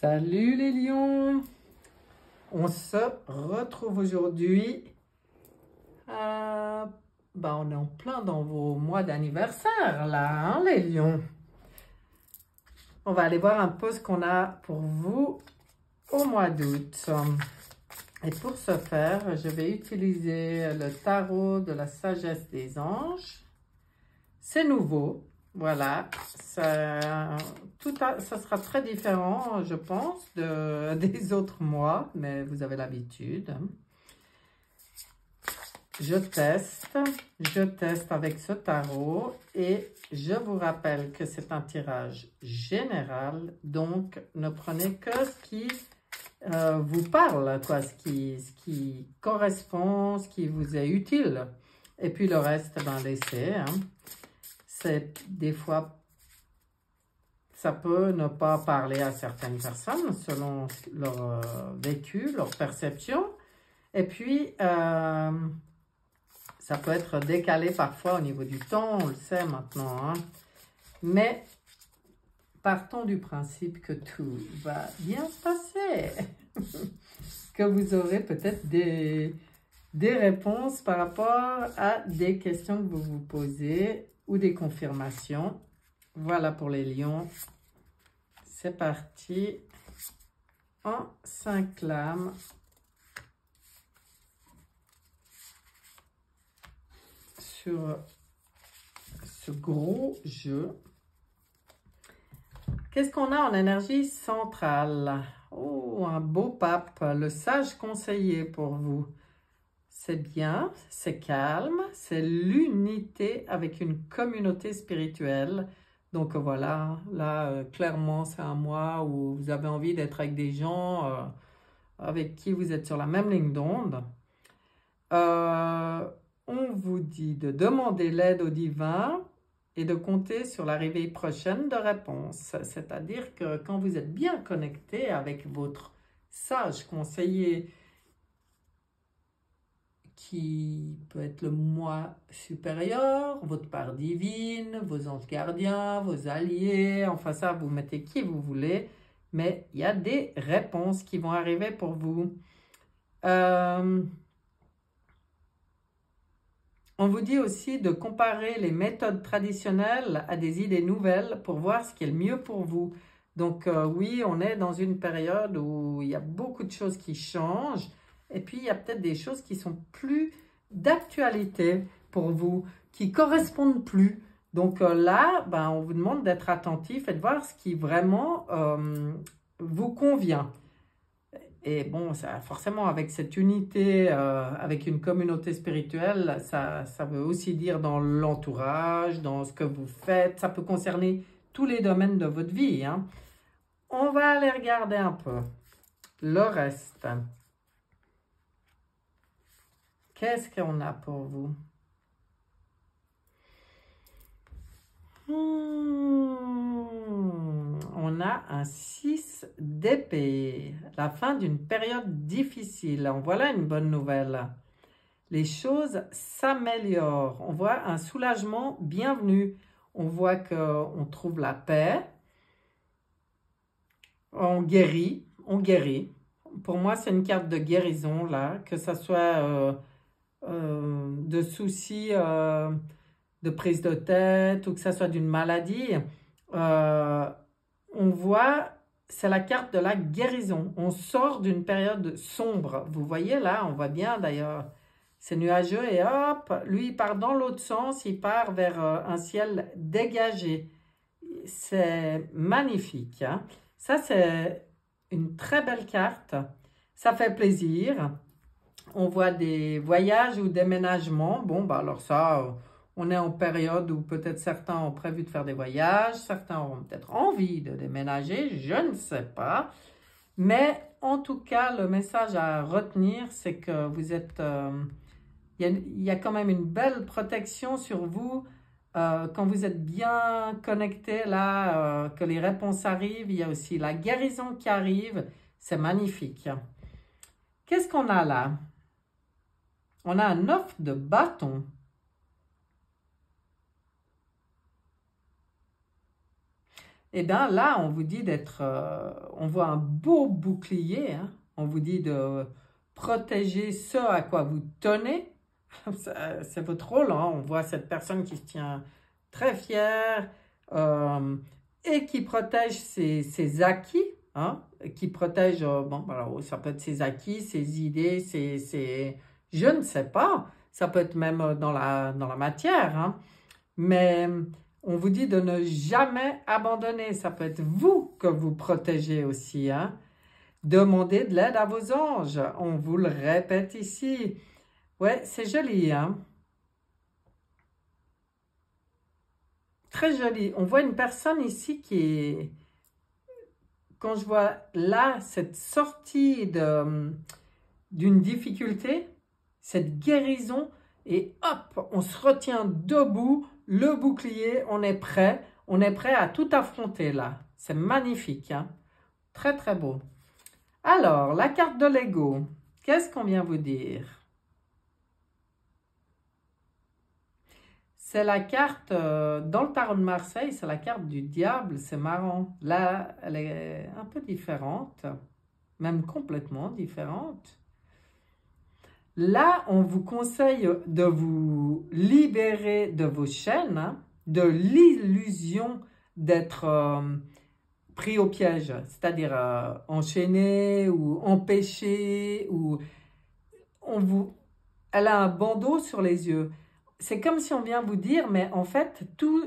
Salut les lions! On se retrouve aujourd'hui. On est en plein dans vos mois d'anniversaire là, hein, les lions. On va aller voir un peu ce qu'on a pour vous au mois d'août. Et pour ce faire, je vais utiliser le tarot de la sagesse des anges. C'est nouveau. Voilà, ça sera très différent, je pense, des autres mois, mais vous avez l'habitude. Je teste avec ce tarot et je vous rappelle que c'est un tirage général, donc ne prenez que ce qui vous parle, quoi, ce qui correspond, ce qui vous est utile. Et puis le reste, ben laissez, hein. C'est des fois, ça peut ne pas parler à certaines personnes selon leur vécu, leur perception. Et puis, ça peut être décalé parfois au niveau du temps, on le sait maintenant, hein. Mais partons du principe que tout va bien se passer. Que vous aurez peut-être des réponses par rapport à des questions que vous vous posez ou des confirmations. Voilà pour les lions. C'est parti. En 5 lames. Sur ce gros jeu. Qu'est-ce qu'on a en énergie centrale? Oh, un beau pape, le sage conseiller pour vous. C'est bien, c'est calme, c'est l'unité avec une communauté spirituelle. Donc voilà, là, clairement, c'est un mois où vous avez envie d'être avec des gens avec qui vous êtes sur la même ligne d'onde. On vous dit de demander l'aide au divin et de compter sur l'arrivée prochaine de réponses. C'est-à-dire que quand vous êtes bien connecté avec votre sage conseiller, qui peut être le moi supérieur, votre part divine, vos anges gardiens, vos alliés, enfin ça, vous mettez qui vous voulez, mais il y a des réponses qui vont arriver pour vous. On vous dit aussi de comparer les méthodes traditionnelles à des idées nouvelles pour voir ce qui est le mieux pour vous. Donc oui, on est dans une période où il y a beaucoup de choses qui changent et puis il y a peut-être des choses qui sont plus d'actualité pour vous, qui correspondent plus. Donc là, on vous demande d'être attentif et de voir ce qui vraiment vous convient. Et bon, ça, forcément, avec cette unité, avec une communauté spirituelle, ça veut aussi dire dans l'entourage, dans ce que vous faites. Ça peut concerner tous les domaines de votre vie, hein. On va aller regarder un peu le reste. Qu'est-ce qu'on a pour vous? On a un 6 d'épée, la fin d'une période difficile. En voilà une bonne nouvelle. Les choses s'améliorent. On voit un soulagement bienvenu. On voit qu'on trouve la paix. On guérit. On guérit. Pour moi, c'est une carte de guérison, là. Que ce soit de soucis de prise de tête ou que ce soit d'une maladie. On voit, c'est la carte de la guérison. On sort d'une période sombre. Vous voyez là, on voit bien d'ailleurs. C'est nuageux et hop, lui il part dans l'autre sens, il part vers un ciel dégagé. C'est magnifique, hein? Ça, c'est une très belle carte. Ça fait plaisir. On voit des voyages ou déménagements. Bon, alors ça, on est en période où peut-être certains ont prévu de faire des voyages, certains ont peut-être envie de déménager, je ne sais pas. Mais en tout cas, le message à retenir, c'est que vous êtes... il y a quand même une belle protection sur vous quand vous êtes bien connecté là, que les réponses arrivent. Il y a aussi la guérison qui arrive. C'est magnifique. Qu'est-ce qu'on a là? On a un 9 de bâton. Et bien là, on vous dit d'être, on voit un beau bouclier, hein. On vous dit de protéger ce à quoi vous tenez. C'est votre rôle, hein. On voit cette personne qui se tient très fière et qui protège ses acquis, hein, qui protège, bon, alors, ça peut être ses acquis, ses idées, je ne sais pas, ça peut être même dans la matière, hein, mais on vous dit de ne jamais abandonner, ça peut être vous que vous protégez aussi, hein. Demandez de l'aide à vos anges, on vous le répète ici. Ouais, c'est joli, hein. Très joli. On voit une personne ici qui est... Quand je vois là, cette sortie d'une difficulté, cette guérison, et hop, on se retient debout, le bouclier, on est prêt à tout affronter là. C'est magnifique, hein. Très très beau. Alors, la carte de l'ego, qu'est-ce qu'on vient vous dire? C'est la carte, dans le tarot de Marseille, c'est la carte du diable, c'est marrant. Là, elle est un peu différente, même complètement différente. Là, on vous conseille de vous libérer de vos chaînes, hein, de l'illusion d'être pris au piège, c'est-à-dire enchaîné ou empêché, ou elle a un bandeau sur les yeux. C'est comme si on vient vous dire, mais en fait, tout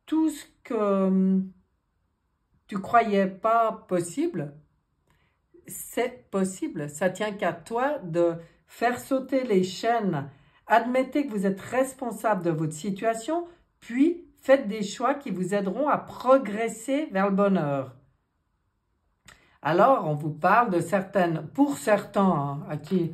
ce que tu croyais pas possible, c'est possible. Ça tient qu'à toi de faire sauter les chaînes. Admettez que vous êtes responsable de votre situation, puis faites des choix qui vous aideront à progresser vers le bonheur. Alors, on vous parle de certaines, pour certains, hein, à qui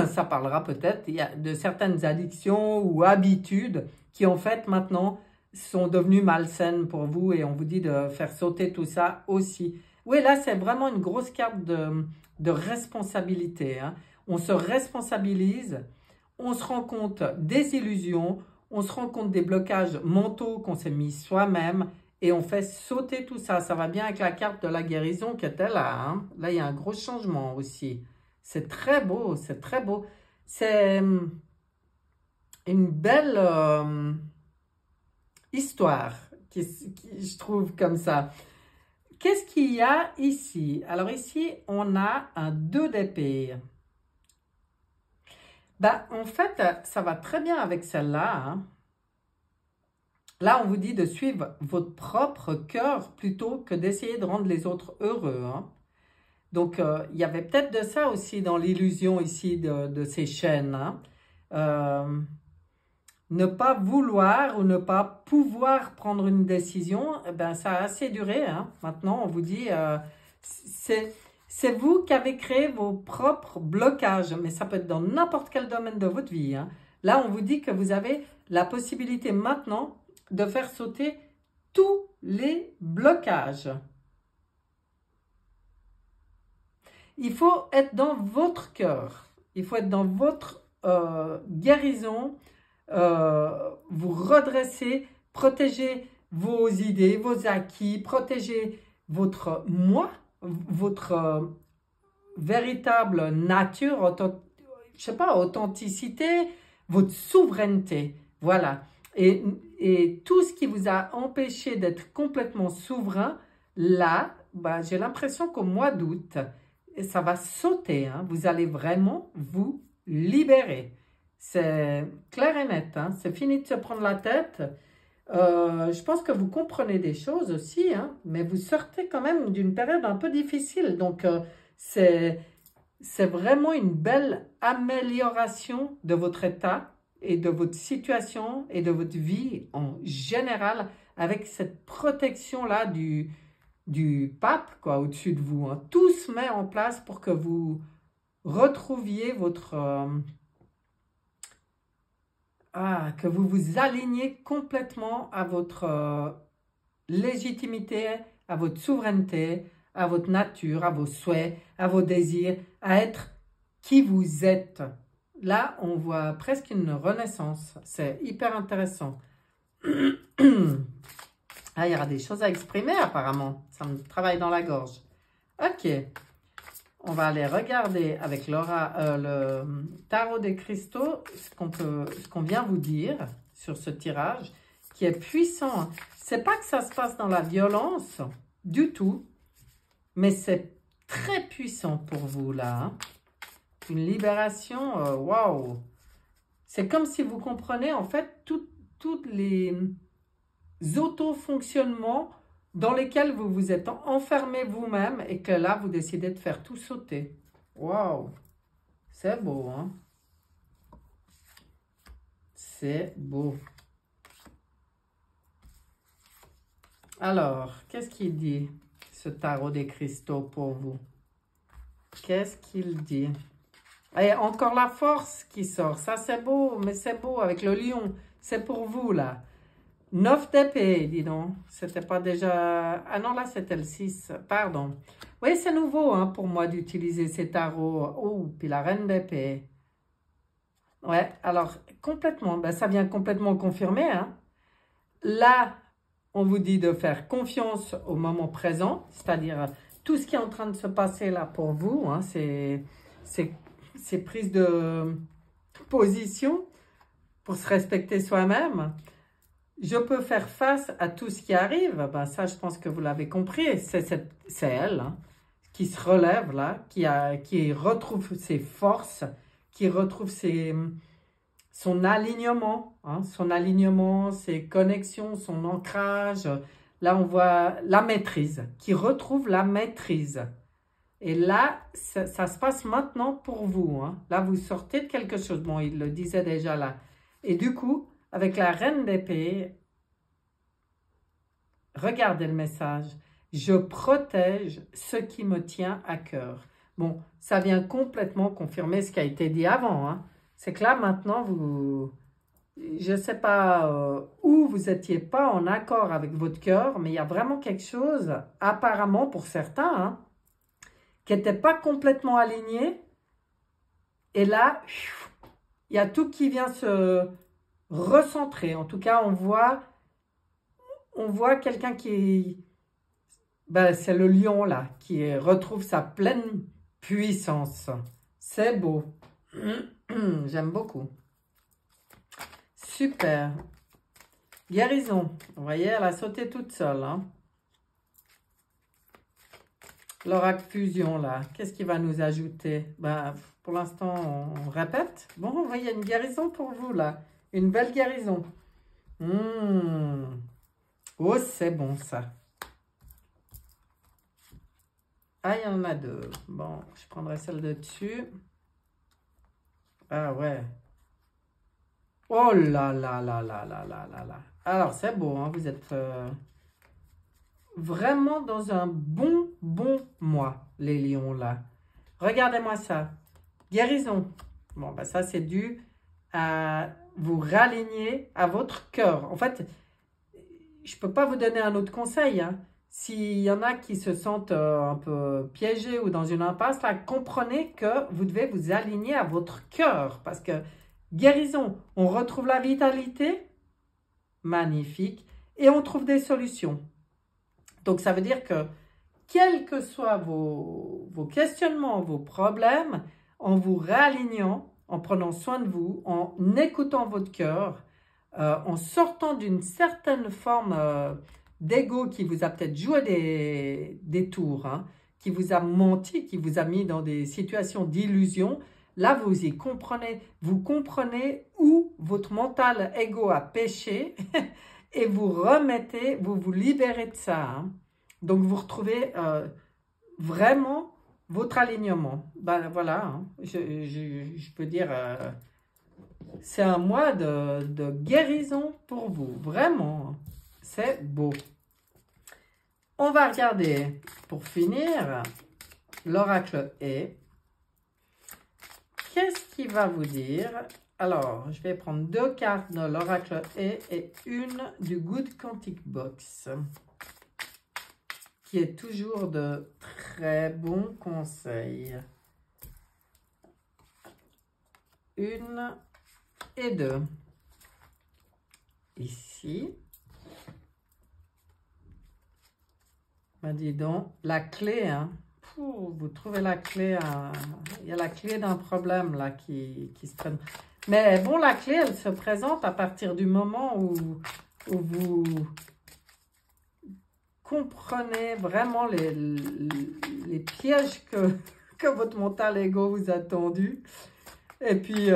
ça parlera peut-être, il y a de certaines addictions ou habitudes qui en fait maintenant sont devenues malsaines pour vous et on vous dit de faire sauter tout ça aussi. Oui, là c'est vraiment une grosse carte de responsabilité, hein. On se responsabilise, on se rend compte des illusions, on se rend compte des blocages mentaux qu'on s'est mis soi-même et on fait sauter tout ça. Ça va bien avec la carte de la guérison qui était là, hein. Là il y a un gros changement aussi. C'est très beau, c'est très beau. C'est une belle histoire qui, je trouve, comme ça. Qu'est-ce qu'il y a ici? Alors ici, on a un 2 d'épée. Ben, en fait, ça va très bien avec celle-là, hein. Là, on vous dit de suivre votre propre cœur plutôt que d'essayer de rendre les autres heureux, hein. Donc, il y avait peut-être de ça aussi dans l'illusion ici de ces chaînes, hein. Ne pas vouloir ou ne pas pouvoir prendre une décision, ben, ça a assez duré, hein. Maintenant, on vous dit, c'est vous qui avez créé vos propres blocages, mais ça peut être dans n'importe quel domaine de votre vie, hein. Là, on vous dit que vous avez la possibilité maintenant de faire sauter tous les blocages. Il faut être dans votre cœur, il faut être dans votre guérison, vous redresser, protéger vos idées, vos acquis, protéger votre moi, votre véritable nature, je sais pas, authenticité, votre souveraineté, voilà. Et tout ce qui vous a empêché d'être complètement souverain, là, bah, j'ai l'impression qu'au mois d'août, ça va sauter, hein. Vous allez vraiment vous libérer. C'est clair et net, hein. C'est fini de se prendre la tête. Je pense que vous comprenez des choses aussi, hein, mais vous sortez quand même d'une période un peu difficile. Donc, c'est vraiment une belle amélioration de votre état et de votre situation et de votre vie en général avec cette protection-là du pape, quoi, au-dessus de vous, hein. Tout se met en place pour que vous retrouviez votre... que vous vous alignez complètement à votre légitimité, à votre souveraineté, à votre nature, à vos souhaits, à vos désirs, à être qui vous êtes. Là, on voit presque une renaissance. C'est hyper intéressant. Ah, il y aura des choses à exprimer apparemment. Ça me travaille dans la gorge. Ok. On va aller regarder avec le tarot des cristaux ce qu'on vient vous dire sur ce tirage qui est puissant. C'est pas que ça se passe dans la violence du tout, mais c'est très puissant pour vous là. Hein. Une libération, waouh! C'est comme si vous comprenez en fait tous les auto-fonctionnements dans lesquels vous vous êtes enfermé vous-même et que là, vous décidez de faire tout sauter. Waouh! C'est beau, hein? C'est beau. Alors, qu'est-ce qu'il dit, ce tarot des cristaux pour vous? Qu'est-ce qu'il dit? Et encore la force qui sort. Ça, c'est beau, mais c'est beau avec le lion. C'est pour vous, là. 9 d'épée, dis donc. C'était pas déjà... Ah non, là, c'était le 6. Pardon. Oui, c'est nouveau hein, pour moi d'utiliser ces tarots. Oh, puis la reine d'épée. Ouais, alors, complètement. Ben, ça vient complètement confirmer. Hein. Là, on vous dit de faire confiance au moment présent. C'est-à-dire, tout ce qui est en train de se passer là pour vous, hein, c'est prise de position pour se respecter soi-même. Je peux faire face à tout ce qui arrive. Ben, ça, je pense que vous l'avez compris. C'est elle hein, qui se relève là, qui retrouve ses forces, qui retrouve son alignement, hein, ses connexions, son ancrage. Là, on voit la maîtrise, qui retrouve la maîtrise. Et là, ça se passe maintenant pour vous. Hein. Là, vous sortez de quelque chose. Bon, il le disait déjà là. Et du coup, avec la reine d'épée, regardez le message. Je protège ce qui me tient à cœur. Bon, ça vient complètement confirmer ce qui a été dit avant. Hein. C'est que là, maintenant, je ne sais pas où vous n'étiez pas en accord avec votre cœur, mais il y a vraiment quelque chose, apparemment pour certains, hein, qui n'était pas complètement aligné. Et là, il y a tout qui vient se recentrer. En tout cas, on voit quelqu'un qui... Ben, c'est le lion, là, qui retrouve sa pleine puissance. C'est beau. J'aime beaucoup. Super. Guérison. Vous voyez, elle a sauté toute seule. Hein. L'oracle fusion, là. Qu'est-ce qu'il va nous ajouter? Ben, pour l'instant, on répète. Bon, vous voyez, il y a une guérison pour vous, là. Une belle guérison. Oh, c'est bon, ça. Ah, il y en a deux. Bon, je prendrai celle de dessus. Ah, ouais. Oh là là là là là là là là. Alors, c'est beau, hein, vous êtes vraiment dans un bon mois, les lions, là. Regardez-moi ça. Guérison. Bon, ben ça, c'est dû à vous raligner à votre cœur. En fait, je ne peux pas vous donner un autre conseil, hein. S'il y en a qui se sentent un peu piégés ou dans une impasse, là, comprenez que vous devez vous aligner à votre cœur. Parce que guérison, on retrouve la vitalité, magnifique, et on trouve des solutions. Donc, ça veut dire que, quels que soient vos questionnements, vos problèmes, en vous réalignant, en prenant soin de vous, en écoutant votre cœur, en sortant d'une certaine forme d'ego qui vous a peut-être joué des tours, hein, qui vous a menti, qui vous a mis dans des situations d'illusion, là vous y comprenez, vous comprenez où votre mental ego a péché et vous remettez, vous vous libérez de ça. Hein. Donc vous retrouvez vraiment votre alignement. Ben voilà, hein, je peux dire... c'est un mois de guérison pour vous, vraiment, c'est beau. On va regarder, pour finir, l'oracle est. Qu'est-ce qu'il va vous dire? Alors, je vais prendre 2 cartes de l'oracle est et une du Good Quantic Box, qui est toujours de très bons conseils. 1 et 2. Ici. Ben dis donc, la clé, hein. Vous trouvez la clé, il y a la clé d'un problème là qui se traîne. Mais bon, la clé, elle se présente à partir du moment où vous comprenez vraiment les pièges que votre mental ego vous a tendus. Et puis,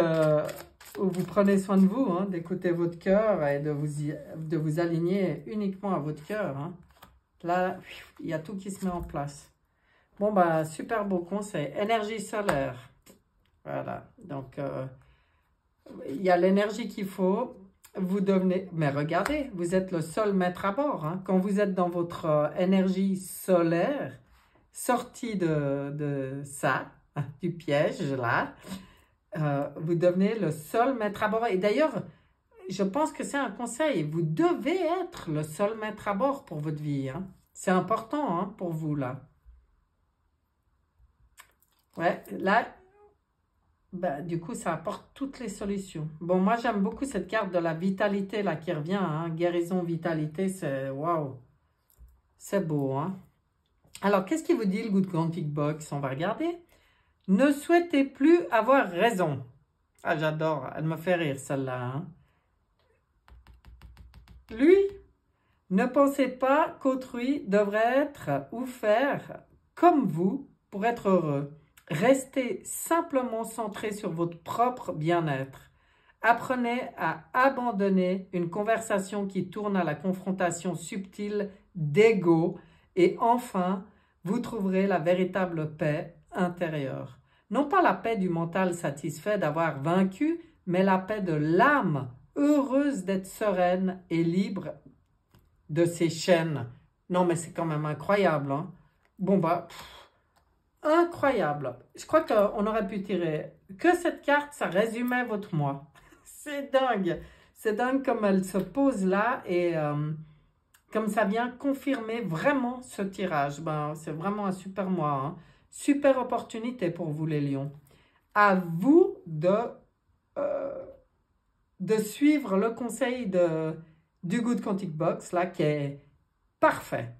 où vous prenez soin de vous, hein, d'écouter votre cœur et de vous aligner uniquement à votre cœur. Hein. Là, il y a tout qui se met en place. Bon, bah, super beau conseil. Énergie solaire. Voilà. Donc, il y a l'énergie qu'il faut. Vous devenez... Mais regardez, vous êtes le seul maître à bord. Hein. Quand vous êtes dans votre énergie solaire, sortie de ça, du piège, là, vous devenez le seul maître à bord. Et d'ailleurs, je pense que c'est un conseil. Vous devez être le seul maître à bord pour votre vie. Hein. C'est important hein, pour vous, là. Ouais, là, ben, du coup, ça apporte toutes les solutions. Bon, moi, j'aime beaucoup cette carte de la vitalité, là, qui revient. Hein. Guérison, vitalité, c'est... Waouh! C'est beau, hein? Alors, qu'est-ce qui vous dit, le Good Quantic Box? On va regarder. Ne souhaitez plus avoir raison. Ah, j'adore. Elle me fait rire, celle-là. Hein? Lui, ne pensez pas qu'autrui devrait être ou faire comme vous pour être heureux. Restez simplement centré sur votre propre bien-être. Apprenez à abandonner une conversation qui tourne à la confrontation subtile d'ego et enfin, vous trouverez la véritable paix intérieure. Non pas la paix du mental satisfait d'avoir vaincu, mais la paix de l'âme, heureuse d'être sereine et libre de ses chaînes. Non, mais c'est quand même incroyable. Hein? Bon, bah, incroyable. Je crois qu'on aurait pu tirer que cette carte, ça résumait votre moi. C'est dingue. C'est dingue comme elle se pose là et comme ça vient confirmer vraiment ce tirage. Ben, c'est vraiment un super mois. Hein? Super opportunité pour vous les lions. À vous de suivre le conseil du Good Quantic Box là qui est parfait.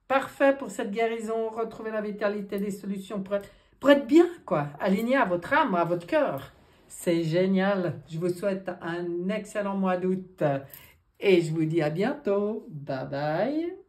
Parfait pour cette guérison, retrouver la vitalité des solutions pour être bien, quoi, aligné à votre âme, à votre cœur. C'est génial. Je vous souhaite un excellent mois d'août et je vous dis à bientôt. Bye bye.